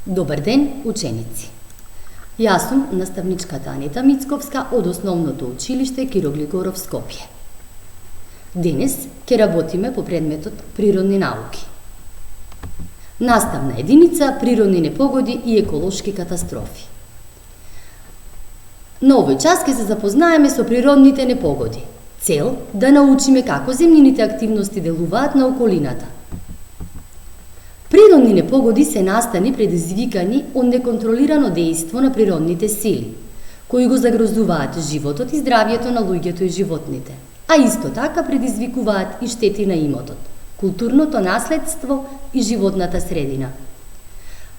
Добар ден, ученици! Јас сум наставничката Анета Мицковска од Основното училиште Киро Глигоров Скопје. Денес ќе работиме по предметот Природни науки. Наставна единица Природни непогоди и еколошки катастрофи. На овој час ќе се запознаеме со природните непогоди. Цел да научиме како земјините активности делуваат на околината. Природни непогоди се настани предизвикани од неконтролирано дејство на природните сили, кои го загрозуваат животот и здравјето на луѓето и животните, а исто така предизвикуваат и штети на имотот, културното наследство и животната средина.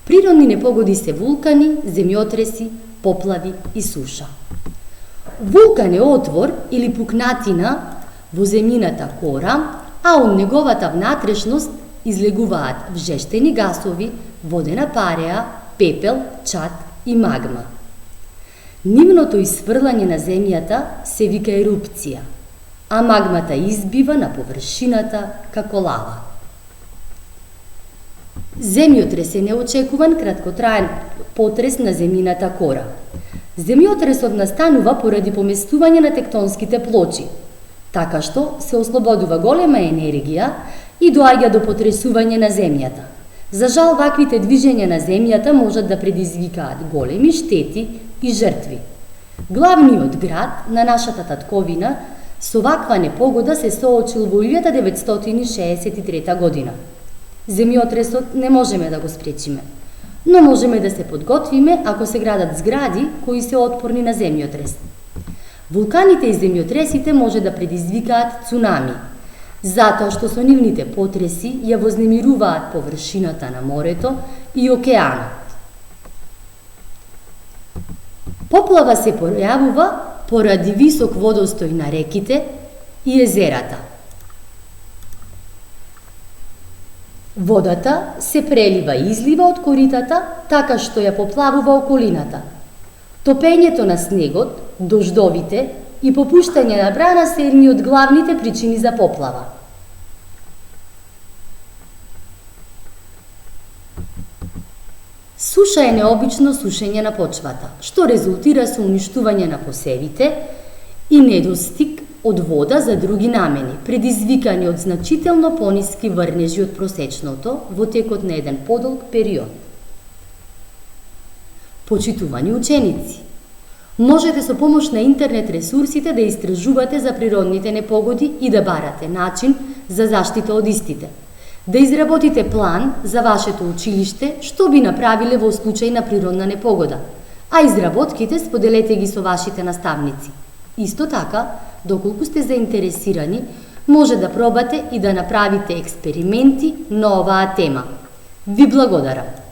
Природни непогоди се вулкани, земјотреси, поплави и суша. Вулкан е отвор или пукнатина во земјината кора, а од неговата внатрешност излегуваат вжештени гасови, водена пареа, пепел, чад и магма. Нивното isfрлање на земјата се вика ерупција, а магмата избива на површината како лава. Земјотрес е неочекуван краткотраен потрес на земјината кора. Земјотресот настанува поради поместување на тектонските плочи, така што се ослободува голема енергија и доаѓа до потресување на земјата. За жал, ваквите движења на земјата можат да предизвикаат големи штети и жртви. Главниот град на нашата татковина со ваква непогода се соочил во 1963 година. Земјотресот не можеме да го спречиме, но можеме да се подготвиме ако се градат згради кои се отпорни на земјотрес. Вулканите и земјотресите може да предизвикаат цунами, затоа што со нивните потреси ја вознемируваат површината на морето и океанот. Поплава се појавува поради висок водостој на реките и езерата. Водата се прелива и излива од коритата, така што ја поплавува околината. Топењето на снегот, дождовите и попуштање на брана се едни од главните причини за поплава. Суша е необично сушење на почвата, што резултира со уништување на посевите и недостиг од вода за други намени, предизвикани од значително пониски врнежи од просечното во текот на еден подолг период. Почитувани ученици, можете со помош на интернет ресурсите да истражувате за природните непогоди и да барате начин за заштита од истите. Да изработите план за вашето училиште што би направиле во случај на природна непогода, а изработките споделете ги со вашите наставници. Исто така, доколку сте заинтересирани, може да пробате и да направите експерименти на оваа тема. Ви благодарам!